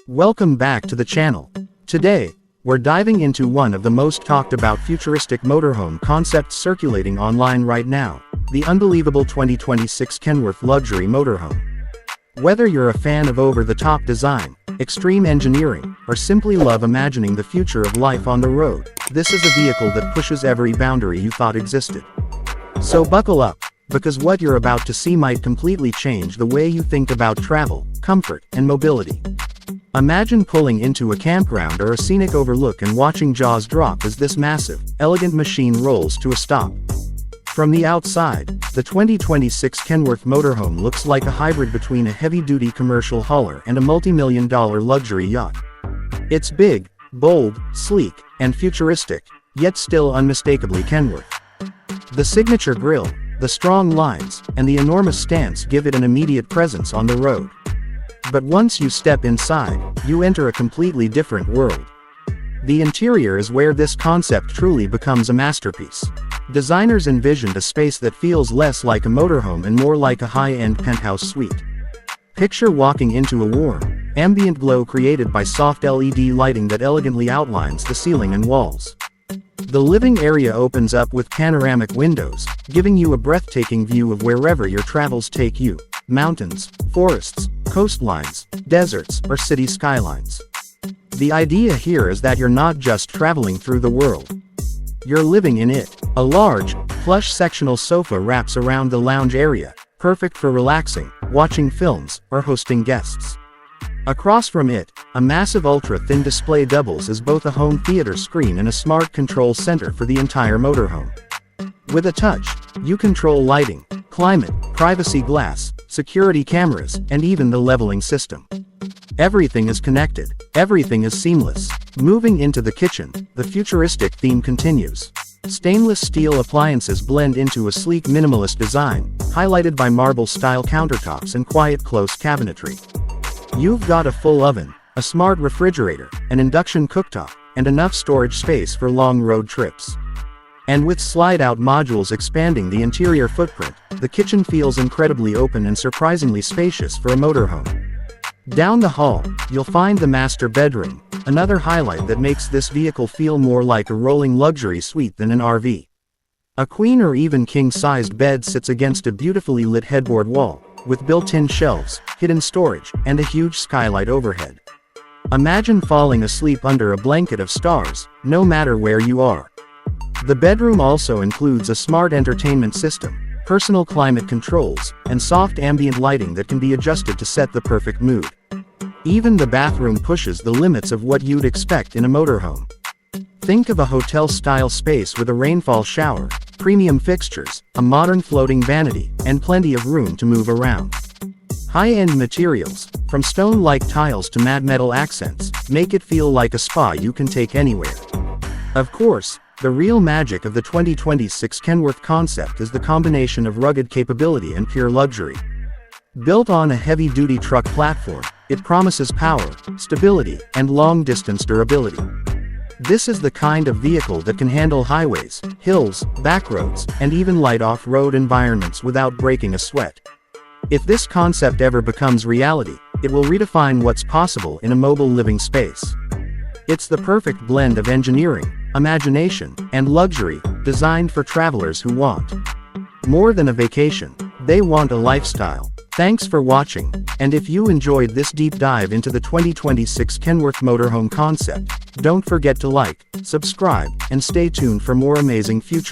Welcome back to the channel. Today, we're diving into one of the most talked about futuristic motorhome concepts circulating online right now, the unbelievable 2026 Kenworth Luxury Motorhome. Whether you're a fan of over-the-top design, extreme engineering, or simply love imagining the future of life on the road, this is a vehicle that pushes every boundary you thought existed. So buckle up, because what you're about to see might completely change the way you think about travel, comfort, and mobility. Imagine pulling into a campground or a scenic overlook and watching jaws drop as this massive, elegant machine rolls to a stop. From the outside, the 2026 Kenworth Motorhome looks like a hybrid between a heavy-duty commercial hauler and a multi-million-dollar luxury yacht. It's big, bold, sleek, and futuristic, yet still unmistakably Kenworth. The signature grille, the strong lines, and the enormous stance give it an immediate presence on the road. But once you step inside, you enter a completely different world. The interior is where this concept truly becomes a masterpiece. Designers envisioned a space that feels less like a motorhome and more like a high-end penthouse suite. Picture walking into a warm, ambient glow created by soft LED lighting that elegantly outlines the ceiling and walls. The living area opens up with panoramic windows, giving you a breathtaking view of wherever your travels take you: mountains, forests, coastlines, deserts, or city skylines. The idea here is that you're not just traveling through the world. You're living in it. A large, plush sectional sofa wraps around the lounge area, perfect for relaxing, watching films, or hosting guests. Across from it, a massive ultra-thin display doubles as both a home theater screen and a smart control center for the entire motorhome. With a touch, you control lighting, climate, privacy glass, security cameras, and even the leveling system. Everything is connected, everything is seamless. Moving into the kitchen, the futuristic theme continues. Stainless steel appliances blend into a sleek minimalist design, highlighted by marble-style countertops and quiet close cabinetry. You've got a full oven, a smart refrigerator, an induction cooktop, and enough storage space for long road trips. And with slide-out modules expanding the interior footprint, the kitchen feels incredibly open and surprisingly spacious for a motorhome. Down the hall, you'll find the master bedroom, another highlight that makes this vehicle feel more like a rolling luxury suite than an RV. A queen or even king-sized bed sits against a beautifully lit headboard wall, with built-in shelves, hidden storage, and a huge skylight overhead. Imagine falling asleep under a blanket of stars, no matter where you are. The bedroom also includes a smart entertainment system, personal climate controls, and soft ambient lighting that can be adjusted to set the perfect mood. Even the bathroom pushes the limits of what you'd expect in a motorhome. Think of a hotel-style space with a rainfall shower, premium fixtures, a modern floating vanity, and plenty of room to move around. High-end materials, from stone-like tiles to matte metal accents, make it feel like a spa you can take anywhere. Of course, the real magic of the 2026 Kenworth concept is the combination of rugged capability and pure luxury. Built on a heavy-duty truck platform, it promises power, stability, and long-distance durability. This is the kind of vehicle that can handle highways, hills, backroads, and even light off-road environments without breaking a sweat. If this concept ever becomes reality, it will redefine what's possible in a mobile living space. It's the perfect blend of engineering, imagination, and luxury, designed for travelers who want more than a vacation. They want a lifestyle. Thanks for watching, and if you enjoyed this deep dive into the 2026 Kenworth Motorhome concept, don't forget to like, subscribe, and stay tuned for more amazing future